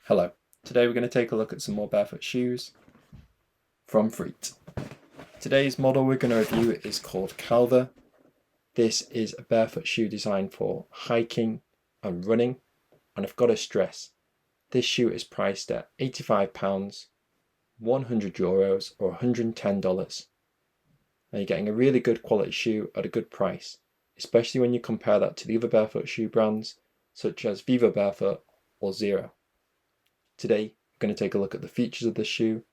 Hello, today we're going to take a look at some more barefoot shoes from Freet. Today's model we're going to review is called Calver. This is a barefoot shoe designed for hiking and running, and I've got to stress, this shoe is priced at £85, €100 or $110. Now you're getting a really good quality shoe at a good price, especially when you compare that to the other barefoot shoe brands such as Viva Barefoot or Zero. Today, we're going to take a look at the features of the shoe,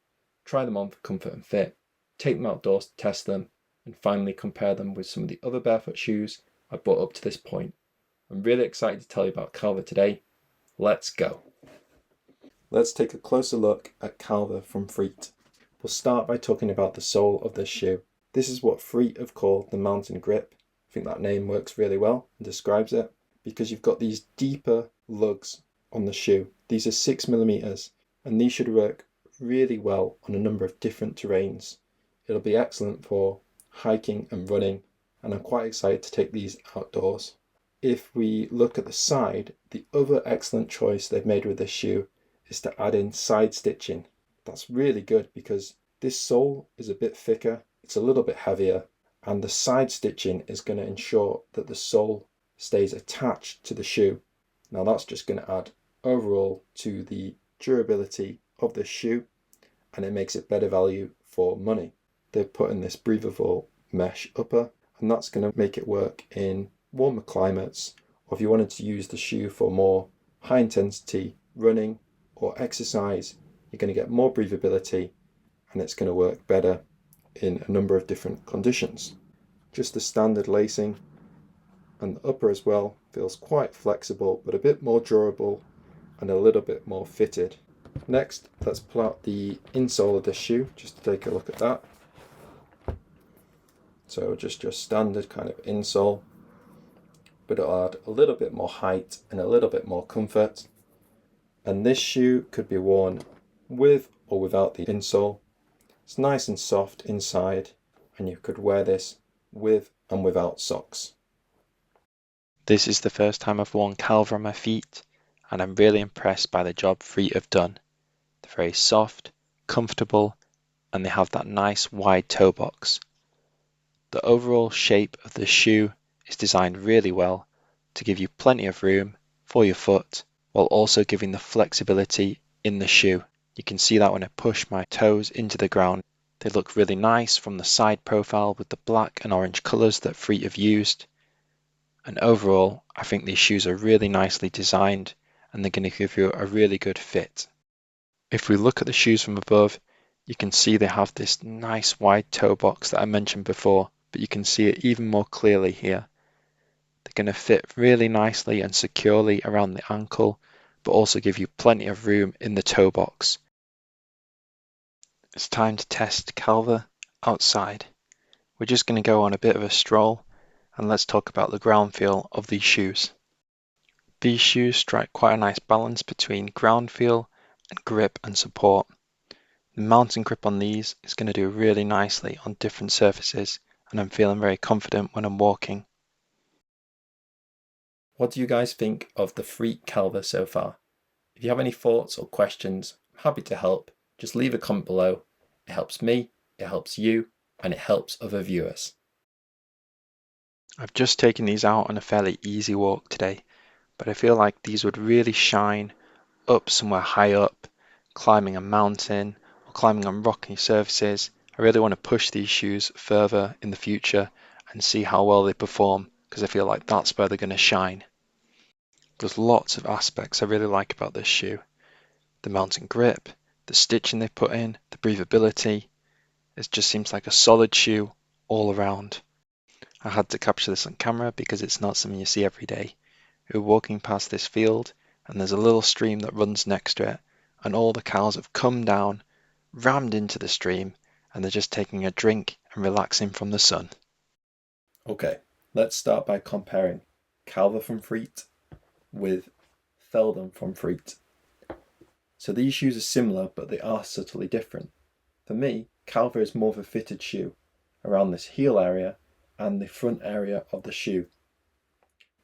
try them on for comfort and fit, take them outdoors to test them, and finally compare them with some of the other barefoot shoes I've bought up to this point. I'm really excited to tell you about Calver today. Let's go. Let's take a closer look at Calver from Freet. We'll start by talking about the sole of this shoe. This is what Freet have called the mountain grip. I think that name works really well and describes it because you've got these deeper lugs on the shoe. These are 6mm and these should work really well on a number of different terrains. It'll be excellent for hiking and running, and I'm quite excited to take these outdoors. If we look at the side, the other excellent choice they've made with this shoe is to add in side stitching. That's really good because this sole is a bit thicker, it's a little bit heavier, and the side stitching is going to ensure that the sole stays attached to the shoe. Now that's just going to add overall to the durability of the shoe, and it makes it better value for money. They've put in this breathable mesh upper, and that's going to make it work in warmer climates, or if you wanted to use the shoe for more high intensity running or exercise, you're going to get more breathability and it's going to work better in a number of different conditions. Just the standard lacing, and the upper as well feels quite flexible but a bit more durable and a little bit more fitted. Next, let's pull out the insole of the shoe just to take a look at that. So just your standard kind of insole, but it'll add a little bit more height and a little bit more comfort. And this shoe could be worn with or without the insole. It's nice and soft inside, and you could wear this with and without socks. This is the first time I've worn Calver on my feet, and I'm really impressed by the job Freet have done. They're very soft, comfortable, and they have that nice wide toe box. The overall shape of the shoe is designed really well to give you plenty of room for your foot, while also giving the flexibility in the shoe. You can see that when I push my toes into the ground. They look really nice from the side profile with the black and orange colours that Freet have used. And overall, I think these shoes are really nicely designed and they're going to give you a really good fit. If we look at the shoes from above, you can see they have this nice wide toe box that I mentioned before, but you can see it even more clearly here. They're going to fit really nicely and securely around the ankle, but also give you plenty of room in the toe box. It's time to test Calver outside. We're just going to go on a bit of a stroll and let's talk about the ground feel of these shoes. These shoes strike quite a nice balance between ground feel and grip and support. The mountain grip on these is going to do really nicely on different surfaces, and I'm feeling very confident when I'm walking. What do you guys think of the Freet Calver so far? If you have any thoughts or questions, I'm happy to help. Just leave a comment below. It helps me, it helps you, and it helps other viewers. I've just taken these out on a fairly easy walk today, but I feel like these would really shine up somewhere high up, climbing a mountain or climbing on rocky surfaces. I really want to push these shoes further in the future and see how well they perform, because I feel like that's where they're going to shine. There's lots of aspects I really like about this shoe. The mountain grip, the stitching they put in, the breathability. It just seems like a solid shoe all around. I had to capture this on camera because it's not something you see every day. We were walking past this field and there's a little stream that runs next to it, and all the cows have come down, rammed into the stream, and they're just taking a drink and relaxing from the sun. Okay, let's start by comparing Calver from Freet with Feldon from Freet. So these shoes are similar, but they are subtly different. For me, Calver is more of a fitted shoe around this heel area and the front area of the shoe.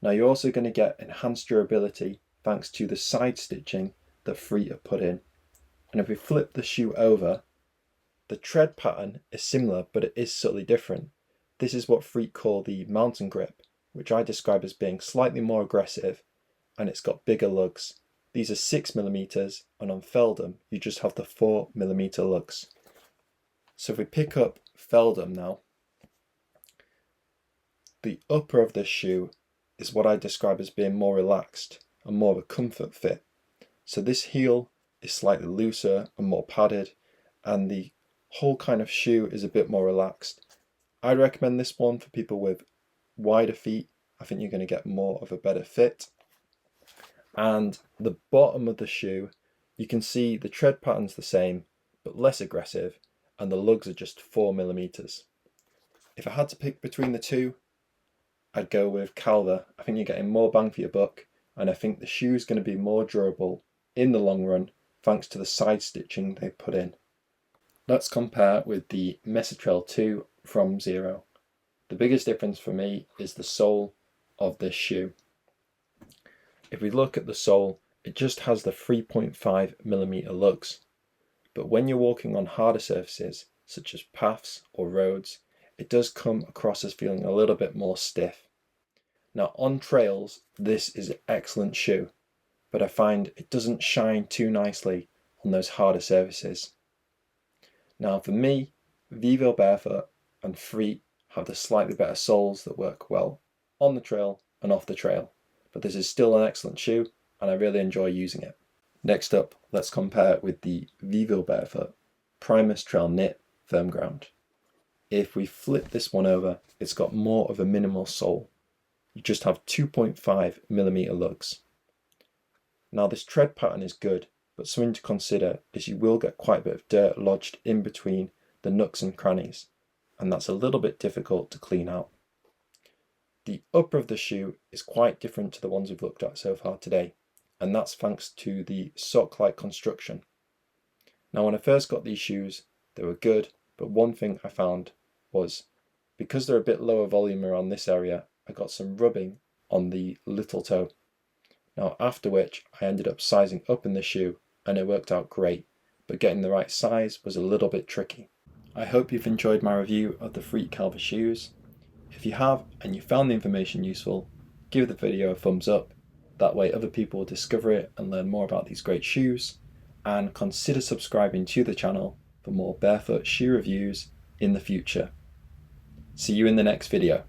Now you're also going to get enhanced durability thanks to the side stitching that Freet have put in. And if we flip the shoe over, the tread pattern is similar, but it is subtly different. This is what Freet call the mountain grip, which I describe as being slightly more aggressive, and it's got bigger lugs. These are 6mm, and on Feldham you just have the 4mm lugs. So if we pick up Feldham now, the upper of this shoe is what I describe as being more relaxed and more of a comfort fit. So this heel is slightly looser and more padded, and the whole kind of shoe is a bit more relaxed. I'd recommend this one for people with wider feet. I think you're going to get more of a better fit. And the bottom of the shoe, you can see the tread pattern's the same, but less aggressive, and the lugs are just 4mm. If I had to pick between the two, I'd go with Calver. I think you're getting more bang for your buck, and I think the shoe's going to be more durable in the long run thanks to the side stitching they put in. Let's compare with the Mesatrail 2 from Zero. The biggest difference for me is the sole of this shoe. If we look at the sole, it just has the 3.5mm lugs. But when you're walking on harder surfaces, such as paths or roads, it does come across as feeling a little bit more stiff. Now on trails, this is an excellent shoe, but I find it doesn't shine too nicely on those harder surfaces. Now for me, Vivo Barefoot and Freet have the slightly better soles that work well on the trail and off the trail, but this is still an excellent shoe and I really enjoy using it. Next up, let's compare it with the Vivo Barefoot Primus Trail Knit Firm Ground. If we flip this one over, it's got more of a minimal sole. You just have 2.5mm lugs. Now this tread pattern is good, but something to consider is you will get quite a bit of dirt lodged in between the nooks and crannies, and that's a little bit difficult to clean out. The upper of the shoe is quite different to the ones we've looked at so far today, and that's thanks to the sock-like construction. Now when I first got these shoes, they were good, but one thing I found was, because they're a bit lower volume around this area, I got some rubbing on the little toe. Now after which I ended up sizing up in the shoe and it worked out great, but getting the right size was a little bit tricky. I hope you've enjoyed my review of the Freet Calver shoes. If you have and you found the information useful, give the video a thumbs up. That way other people will discover it and learn more about these great shoes, and consider subscribing to the channel for more barefoot shoe reviews in the future. See you in the next video.